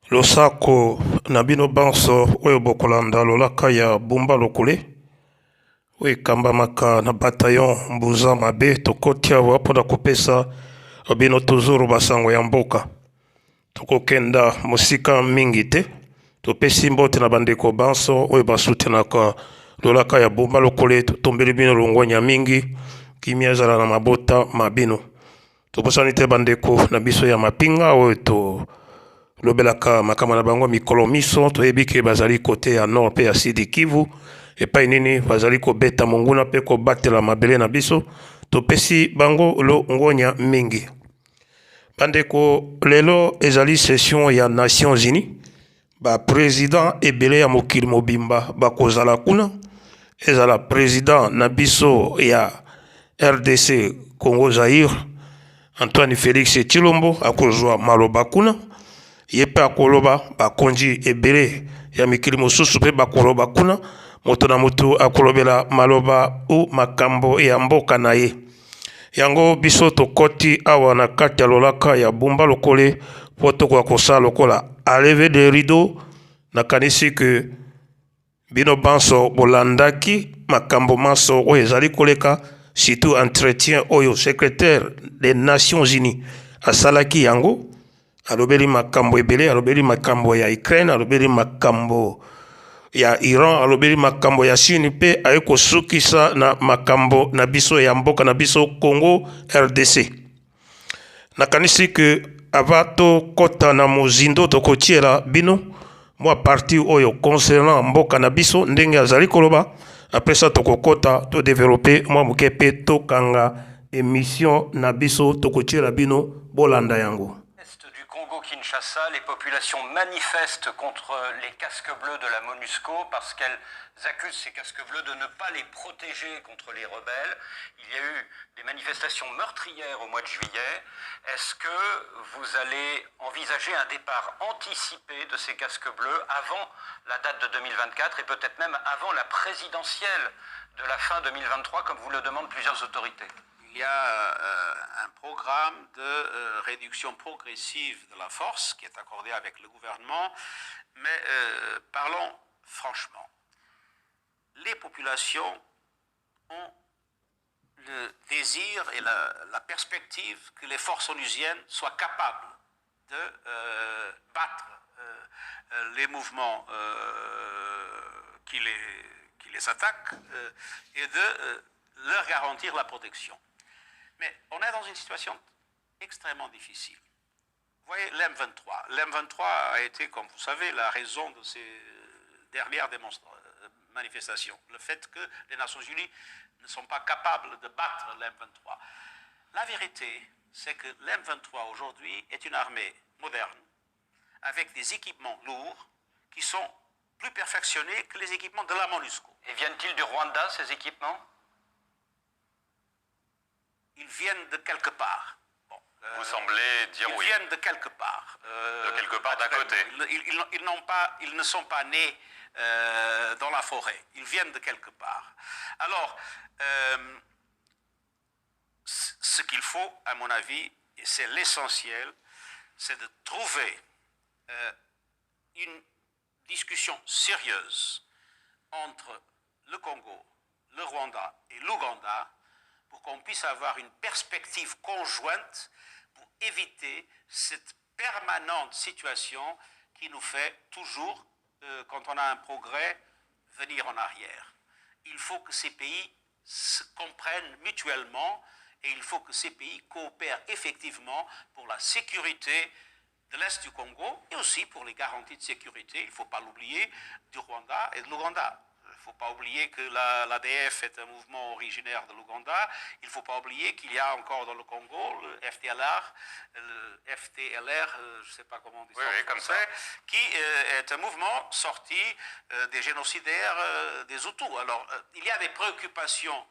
Losako na bino banso oyo bokolanda lolaka ya bumba lokule oyo ekambamaka na bataillon mbuza mabe tokoti awa mpona kopesa bino tozuru basango ya mboka. Tokokenda mosika mingi te, topesi mbote na bandeko banso oyo basutenaka lolaka ya bumba lokule. Totombeli bino longonya mingi kimia ezala na mabota mabino. Tobosani te bandeko na biso ya mapinga oyo lobelaka makama na bango mikolo miso. Toyebi ke bazali kote ya nord pe ya sidi Kivu epai nini bazali kobeta monguna pe kobatela mabele na biso. Topesi bango longonya mingi. Bandeko, lelo ezali session ya Nations Unies. Ba président ebele ya mokili mobimba bakozala kuna. Ezala président na biso ya RDC Congo Zaire Antoine Félix Tshilombo akozwa maloba kuna. Yepe akoloba bakonzi ebele ya mikili mosusu pe bakoloba kuna. Moto na moto akolobela maloba u makambo ya mboka na ye. Yango biso tokoti awa na kati ya lolaka ya bumba lokole po tokoka kosala lokola enlever des rideaux. Nakanisi ke bino banso bolandaki makambo maso oyo ezali koleka, surtout entretien oyo secrétaire des Nations Unies asalaki yango. Alobeli makambo ebele, alobeli makambo ya Ukraine, alobeli makambo ya Iran, alobeli makambo ya Chine pe ayeko sukisa na makambo na biso ya mboka na biso Congo RDC. Nakanisi ke avato kota na mozindo tokotiela bino mwa parti oyo concernant mboka na biso ndenge azali koloba. Après ça tokokota to développer mwa muke pe tokanga émission na biso tokotiela bino bolanda yango. Du Congo-Kinshasa, les populations manifestent contre les casques bleus de la MONUSCO parce qu'elles accusent ces casques bleus de ne pas les protéger contre les rebelles. Il y a eu des manifestations meurtrières au mois de juillet. Est-ce que vous allez envisager un départ anticipé de ces casques bleus avant la date de 2024 et peut-être même avant la présidentielle de la fin 2023 comme vous le demandent plusieurs autorités? Il y a un programme de réduction progressive de la force qui est accordé avec le gouvernement, mais parlons franchement. Les populations ont le désir et la perspective que les forces onusiennes soient capables de battre les mouvements qui les attaquent et de leur garantir la protection. Mais on est dans une situation extrêmement difficile. Vous voyez, l'M23. L'M23 a été, comme vous savez, la raison de ces dernières manifestations. Le fait que les Nations Unies ne sont pas capables de battre l'M23. La vérité, c'est que l'M23 aujourd'hui est une armée moderne, avec des équipements lourds qui sont plus perfectionnés que les équipements de la MONUSCO. Et viennent-ils du Rwanda, ces équipements ? Ils viennent de quelque part. Bon, vous semblez dire oui. Ils viennent de quelque part. De quelque part d'à côté. Ils ne sont pas nés dans la forêt. Ils viennent de quelque part. Alors, ce qu'il faut, à mon avis, et c'est l'essentiel, c'est de trouver une discussion sérieuse entre le Congo, le Rwanda et l'Ouganda pour qu'on puisse avoir une perspective conjointe pour éviter cette permanente situation qui nous fait toujours, quand on a un progrès, venir en arrière. Il faut que ces pays se comprennent mutuellement et il faut que ces pays coopèrent effectivement pour la sécurité de l'Est du Congo et aussi pour les garanties de sécurité, il ne faut pas l'oublier, du Rwanda et de l'Ouganda. Il ne faut pas oublier que l'ADF est un mouvement originaire de l'Ouganda. Il ne faut pas oublier qu'il y a encore dans le Congo le FDLR, je ne sais pas comment on dit ça en français, qui est un mouvement sorti des génocidaires des Hutus. Alors, il y a des préoccupations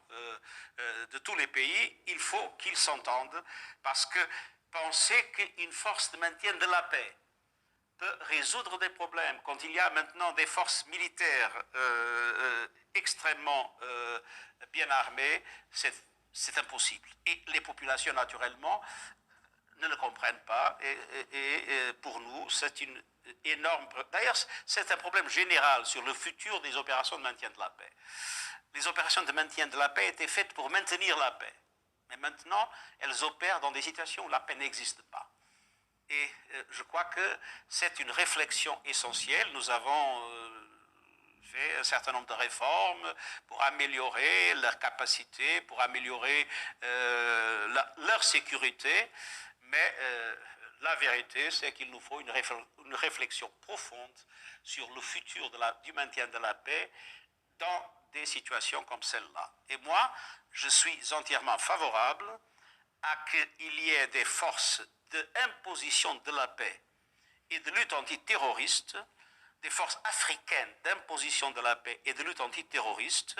de tous les pays. Il faut qu'ils s'entendent parce que penser qu'une force de maintien de la paix peut résoudre des problèmes. Quand il y a maintenant des forces militaires extrêmement bien armées, c'est impossible. Et les populations, naturellement, ne le comprennent pas et pour nous, c'est une énorme... D'ailleurs, c'est un problème général sur le futur des opérations de maintien de la paix. Les opérations de maintien de la paix étaient faites pour maintenir la paix. Mais maintenant, elles opèrent dans des situations où la paix n'existe pas. Et je crois que c'est une réflexion essentielle. Nous avons fait un certain nombre de réformes pour améliorer leur capacité, pour améliorer leur sécurité. Mais la vérité, c'est qu'il nous faut une réflexion profonde sur le futur du maintien de la paix dans des situations comme celle-là. Et moi, je suis entièrement favorable à qu'il y ait des forces d'imposition de la paix et de lutte antiterroriste, des forces africaines d'imposition de la paix et de lutte antiterroriste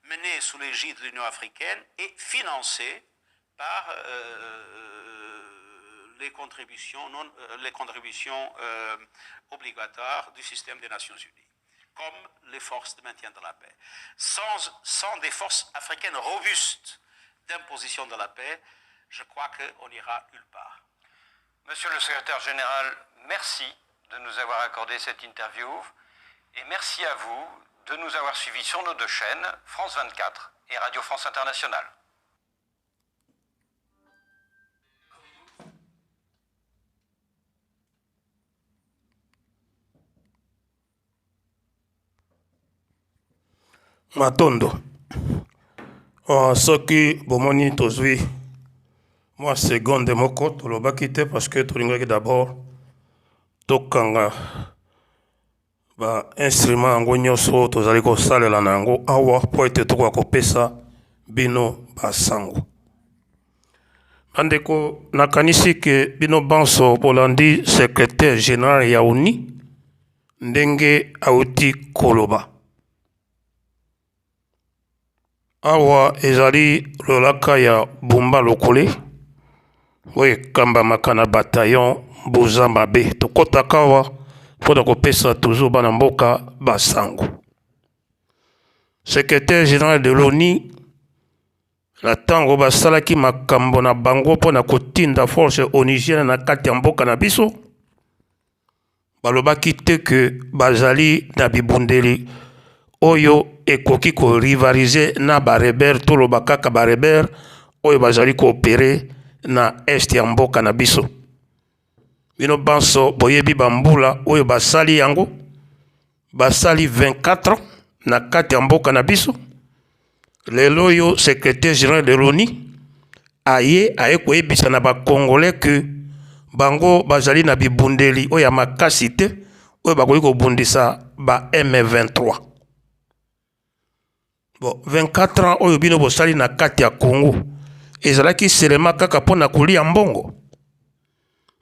menées sous l'égide de l'Union africaine et financées par les contributions obligatoires du système des Nations Unies, comme les forces de maintien de la paix. Sans des forces africaines robustes d'imposition de la paix, je crois qu'on n'ira nulle part. Monsieur le secrétaire général, merci de nous avoir accordé cette interview et merci à vous de nous avoir suivis sur nos deux chaînes, France 24 et Radio France Internationale. Matondo. Soki bomoni tozwi moi seconde moko tolobaki te parce que tolingaki d'abord tokanga ba instrument yango nyonso tozali kosalela na yango awa po ete tokoka kopesa bino basango. Bandeko nakanisi ke bino banso bolandi secrétaire général ya ONU ndenge auti koloba. Awa ezali lolaka ya Bumba Lokole oyo ekambamaka na bataillon Buza Mabe. Tokotaka awa mpona kopesa toujours bana mboka basango. Secrétaire général de l'ONU na tango basalaki makambo na bango mpona kotinda force onusienne na kati ya mboka na biso, balobaki te ke bazali na bibundeli oyo ekoki ko rivaliser na barebere toloba kaka barebere oyo bazali koopere na est ya mboka na biso. Bino banso boyebi bambula oyo basali yango, basali 24 ans na kati ya mboka na biso. Lelo oyo secrétaire général de l'ONU aye koyebisa na bakongolais que bango bazali na bibundeli oyo ya makasi te oyo bakoki kobundisa ba M23. Bon, 24 ans oyo bino bosali na kati ya Congo ezalaki selema kaka pona kolia mbongo.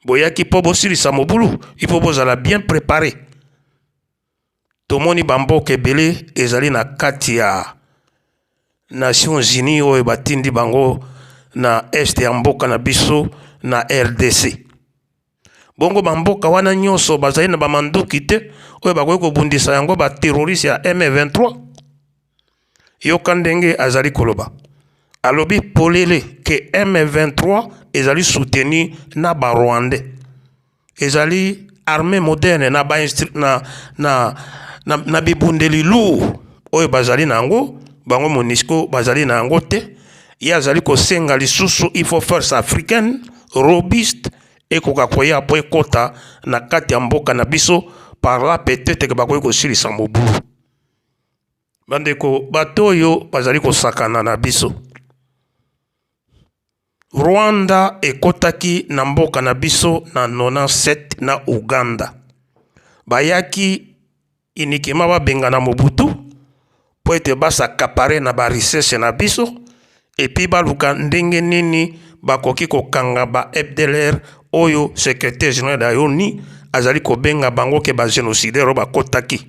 Boyaki po bosilisa mobulu, il faut bozala bien préparé. Tomoni bamboka ebele ezali na kati ya Nations Unies oyo batindi bango na est ya mboka na biso na RDC. Bongo bamboka wana nyonso bazali na bamanduki te oyo bakoki kobundisa yango ba terroriste ya M23. Yoka ndenge azali koloba. Alobi polele ke M23 ezali soutenu na ba Rwandais. Ezali armée moderne na bibundeli lourd oyo bazali nango, bango MONUSCO bazali nango te. Ya azali kosenga lisusu il faut force africaine robuste et kokakoya po ekota na kati ya mboka na biso par là peut-être que bakoki kosilisa mobulu. Bandeko bato oyo bazali kosakana na biso. Rwanda ekotaki na mboka na biso na 97 na Uganda. Bayaki inikema babenga na Mobutu po ete basakapare na ba richesse na biso epi baluka ndenge nini bakoki kokanga ba FDLR oyo secrétaire général da ONU azali kobenga bango ke ba génocidaire bakotaki.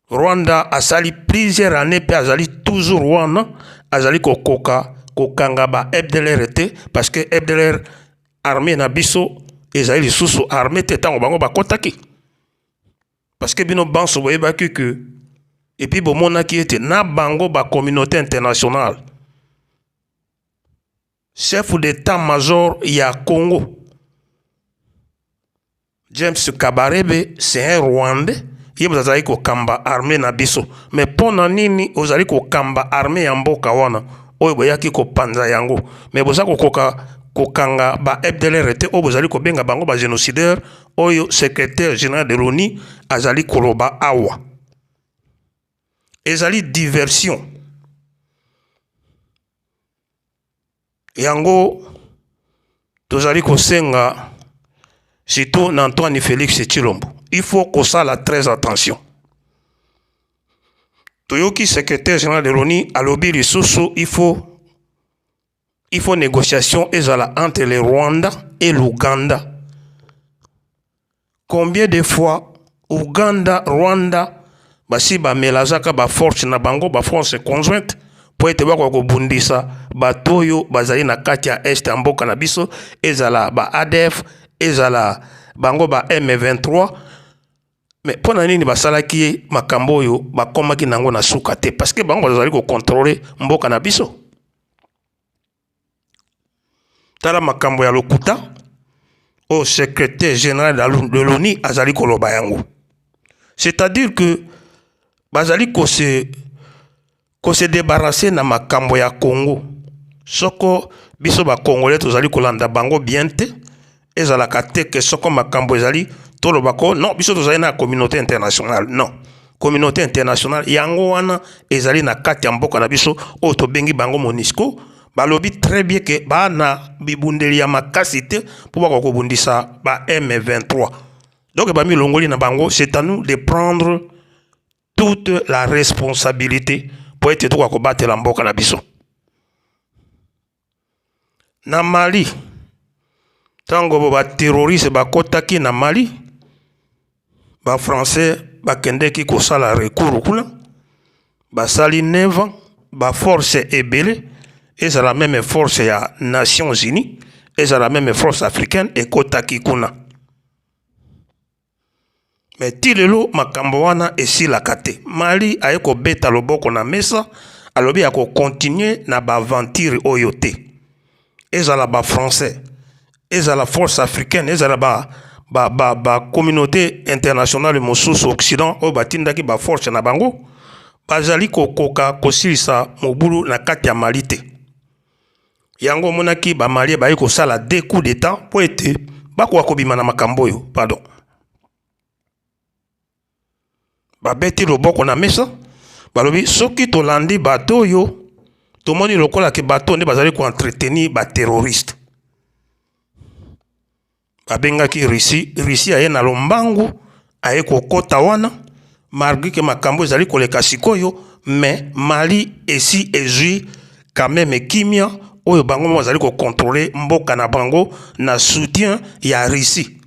Rwanda asali plusieurs années pe azali toujours wana azali kokanga ba FDLR te parce que FDLR armée na biso ezali lisusu armée te tango bango bakotaki. Parce que bino banso boyebaki que et puis bomonaki ete na bango ba communauté internationale chef d'état-major ya Congo. James Kabarebe, c'est un Rwandais. Il vous a dit kamba armée na biso. Mais pona nini ozali ko kamba armée ya mboka wana. Oyo boyaki ko panza yango. Mais boza ko kokanga ba FDLR te o bozali ko benga bango ba génocidaire. Oyo secrétaire général de l'ONU azali koloba awa. Ezali diversion. Yango tozali ko senga surtout Antoine Félix Tshilombo. Il faut qu'on s'ala très attention. Toyoki secrétaire général de l'ONU à l'Obi Rissoso, il faut négociation entre le Rwanda et l'Ouganda. Combien de fois Ouganda, Rwanda, basi ba melazaka ba force na bango ba force conjointe pour être ba ko bundisa batoyo bazali na kati ya est mboka na biso ezala ba ADF ezala bango ba M23. Mais pour nani ni basalaki makambo yo bakomaki nango na suka te parce que bango bazali ko contrôler mboka na biso. Tala makambo ya lokuta au secrétaire général de l'ONU azali koloba yango. C'est-à-dire que bazali ko se débarrasser na makambo ya Congo. Soko biso ba Congolais tozali kolanda bango bien te ezala kate que soko makambo ezali tolobako non biso tozali na communauté internationale non communauté internationale yango wana ezali na kati ya mboka na biso o to bengi bango MONUSCO balobi très bien que ba na bibundeli ya makasi te pour ba ko bundisa ba M23. Donc ba mi longoli na bango c'est à nous de prendre toute la responsabilité pour être tout ko battre la mboka na biso. Na Mali tango ba terroriste ba kotaki na Mali ba français ba kendeki ko sala recours kula ba sali 9 ans ba force ebele et c'est la même force ya Nations Unies et c'est la même force africaine et kotaki kuna. Mais tilelo makambo wana esila kate Mali ayeko beta loboko na mesa alobi ako continuer na ba aventure oyo te ezala ba français ezala force africaine ezala ba communauté internationale mosusu occident o batindaki ba force na bango bazali kokoka kosilisa mobulu na kati ya Mali te yango monaki ba Mali ba yiko sala deux coups d'état po ete bako akobima na makambo yo pardon ba beti loboko na mesa balobi soki tolandi bato yo tomoni lokola ke bato nde bazali ko entretenir ba terroriste babengaki Russie aye na lombangu aye kokota wana malgré que makambo ezali koleka sikoyo mais Mali esi ezui quand même kimia oyo bango bazali ko contrôler mboka na bango na soutien ya Russie.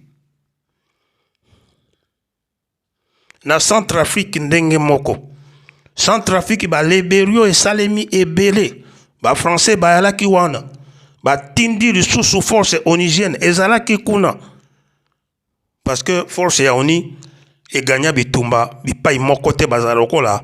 Na Centrafrique ndenge moko Centrafrique ba liberio esalemi ebele ba français ba yalaki wana batindi lisusu force onusienne ezalaki kuna parce que force ya ONU eganya bitumba bipai moko te bazala lokola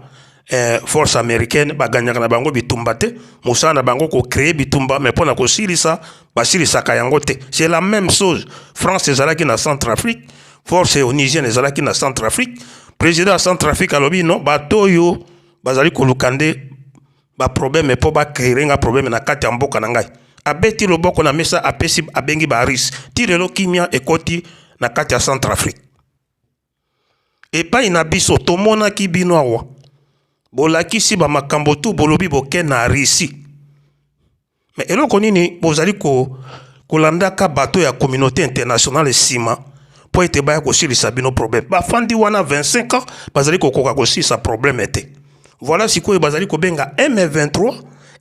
force américaine baganyaka na bango bitumba te mosala na bango ko créer bitumba mais pona ko silisa basilisaka yango te. C'est la même chose. France ezalaki na Centrafrique, force onusienne ezalaki na Centrafrique, président Centrafrique alobi non bato yo bazali ko lukande ba problème po ba créer nga problème na kati ya mboka na ngai abeti loboko na mesa apesi abengi baris tirelo kimia ekoti na kati ya Centrafrique epai na biso tomona ki bino awa bolakisi ba makambo tu bolobi boke na Russie mais eloko nini bozali kolandaka bato ya communauté internationale sima po ete baya kosilisa bino problème bafandi wana 25 ans bazali kokoka kosilisa problème ete voilà sikoyo bazali kobenga M23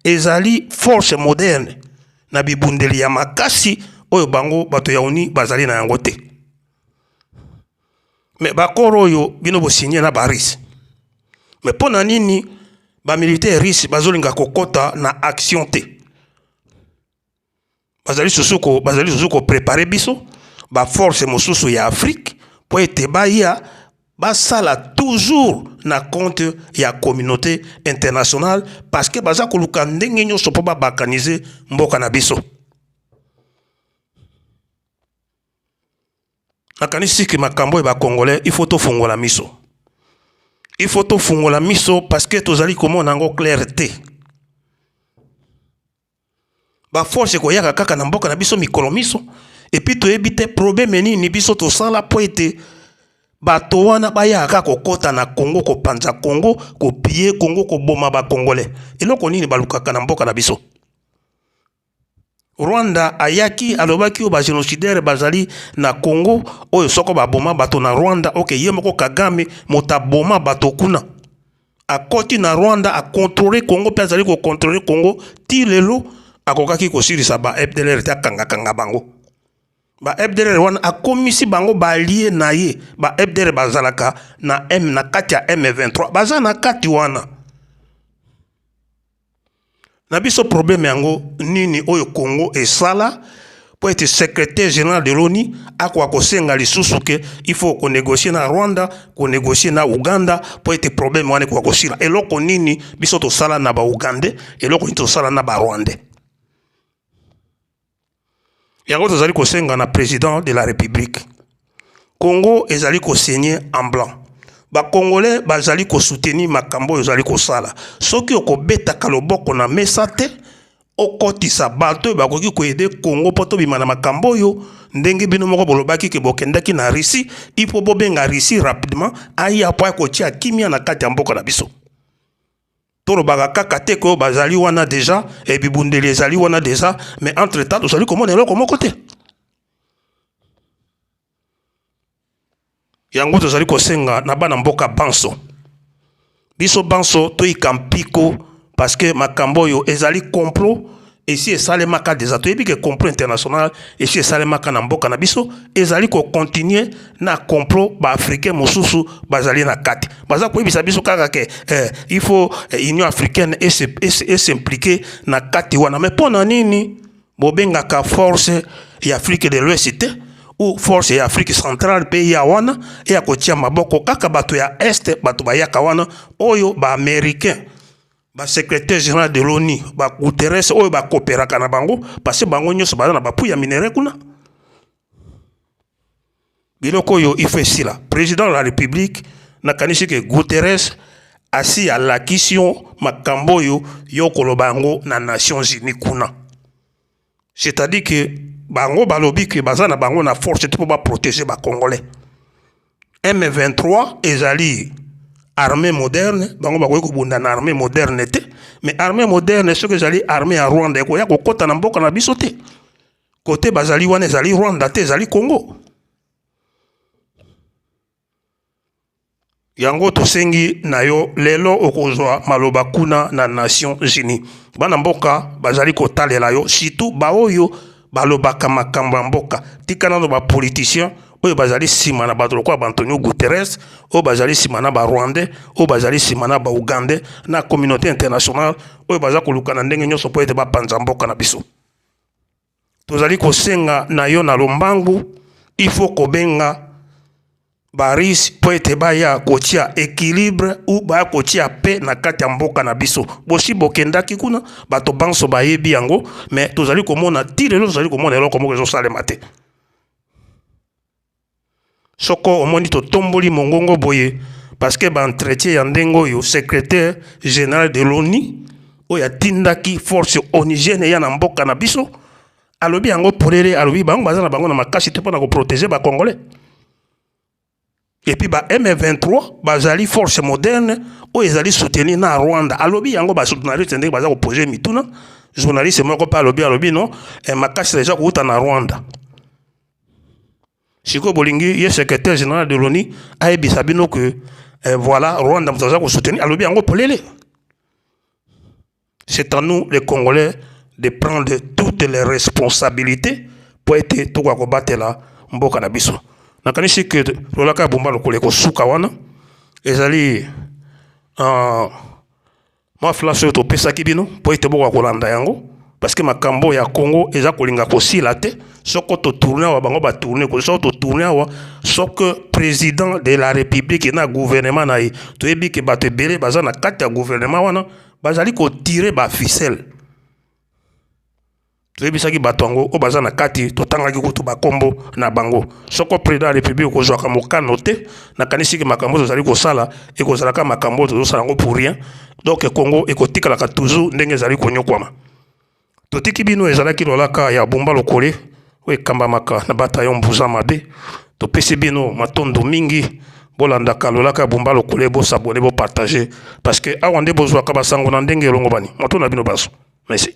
ezali force moderne na bibundeli ya makasi oyo bango bato ya ONU bazali na yango te mais bakoro oyo bino bosigné na baris mais pona nini ba militaire russe bazolinga kokota na action te bazali susuko préparer biso ba force mosusu ya Afrique po ete baya basala toujours na compte ya communauté internationale parce que baza koluka ndenge nyonso po ba bakaniser mboka na biso. nakanisi ke makambo ya Congolais il faut tofungola miso. Il faut tofungola miso parce que tozali komona yango clarté. Ba force koyaka kaka na mboka na biso mikolo miso et puis toyebi te problème nini biso tosala po ete bato wana bayaka kokota na Congo kopanza Congo kopie Congo koboma ba Congolais. Eloko nini balukaka na mboka na biso. Rwanda ayaki alobaki o ba génocidaire bazali na Congo oyo soko ba boma bato na Rwanda okay ye moko Kagame motaboma bato kuna akoti na Rwanda a contrôler Congo pe azali ko contrôler Congo ti lelo akokaki ko sirisa ba FDLR ta kanga bango ba FDLR wana akomisi bango ba lié na ye ba FDLR bazalaka na na kati ya M23 baza na kati wana na biso problème yango nini oyo Congo esala pour être secrétaire général de l'ONU akwa kosenga lisusu ke il faut ko négocier na Rwanda ko négocier na Uganda pour être problème wana kwa kosila eloko nini biso to sala na ba Ugandais eloko nini to sala na ba Rwandais yango tozali kosenga na président de la République Congo ezali ko signer en blanc ba Congolais bazali ko soutenir makambo ezali ko sala soki okobeta kaloboko na mesa te okotisa bato bakoki ko aider Congo poto bima na makambo yo ndenge bino moko bolobaki ke bokendaki na Russie il faut bobenga Russie rapidement aya po ko tia kimia na kati ya mboka na biso tolo baga kaka te ko bazali wana déjà et bibundeli ezali wana déjà mais entre temps tozali komona eloko moko te yango tozali kosenga na bana mboka banso biso banso toyika mpiko parce que makambo yo ezali complot esi esalemaka déjà toyebi ke complot international esi esalemaka na mboka na biso ezali ko continuer na complot ba africain mosusu bazali na kati baza koyebisa biso kaka ke il faut Union africaine s'impliquer na kati wana mais pona nini bobengaka force ya Afrique de l'Ouest ou force ya Afrique centrale pe ya wana e akotia maboko kaka bato ya est bato bayaka wana oyo ba américain ba secrétaire général de l'ONU ba Guterres oyo ba coopéraka na bango parce que bango nyonso baza na bapu ya minere kuna biloko oyo ife sila président de la République nakanisi ke Guterres asi ya lakisio makambo oyo yo koloba yango na Nations Unies kuna c'est-à-dire que bango balobi ke baza na bango na force te po ba protéger ba Congolais M23 ezali armée moderne bango bakoki kobunda na armée moderne te mais armée moderne soki ezali armée ya Rwanda ekoya kokota na mboka na biso te côté bazali wana ezali Rwanda te ezali Congo yango tosengi na yo lelo okozwa maloba kuna na Nations Unies bana mboka bazali kotalela yo surtout baoyo balobaka makambo ya mboka tika nano ba politicien oyo bazali sima na bato lokwa Antonio Guterres oyo bazali sima na ba Rwandais oyo bazali sima na ba Ugandais na communauté internationale oyo baza koluka na ndenge nyonso po ete bapanza mboka na biso tozali kosenga na yo na lombangu il faut kobenga baris po ete baya kotia équilibre ou baya kotia paix na kati ya mboka na biso bosi bokendaki kuna bato banso bayebi yango mais tozali komona ti lelo tozali komona eloko moko ezosalema te soko omoni totomboli mongongo boye parce que ba entretien ya ndenge oyo secrétaire général de l'ONU oyo atindaki force onusienne ya na mboka na biso alobi yango polele alobi bango baza na bango na makasi te mpona koprotéger ba Congolais et puis ba M23 bazali force moderne oyo ezali soutenir na Rwanda alobi yango ba journaliste ndenge baza koposer mituna journaliste moko pa alobi non makasi déjà kouta na Rwanda Siko bolingi ye secrétaire général de l'ONU ayebisa bino que voilà Rwanda mutaza ko soutenir alobi yango polele c'est à nous les Congolais de prendre toutes les responsabilités pour être tout quoi combattre la mboka na biso nakanisi que lolaka bomba lokole ko suka wana ezali ma flash to pesa kibino pour être boko kolanda yango parce que makambo ya Congo eza kolinga kosila te soko to tourner wa bango ba tourner ko soko to tourner wa soko président de la République na gouvernement na to yebi ke bato belé baza na kati ya gouvernement wana bazali ko tirer ba ficelle toyebisaki bato yango oyo baza na kati totangaki kutu bakombo na bango soko président ya république okozwaka mokano te nakanisiki makambo tozali kosala ekozalaka makambo tozosala yango pour rien donc Congo ekotikalaka toujours ndenge ezali konyokwama totiki bino ezalaki lolaka ya Bumba Lokole oyo ekambamaka na bataillon Mbuza Mabe topesi bino matondo mingi bolandaka lolaka ya Bumba Lokole bosabone bopartage parce que awa nde bozwaka basango na ndenge elongo bani moto na bino baso merci.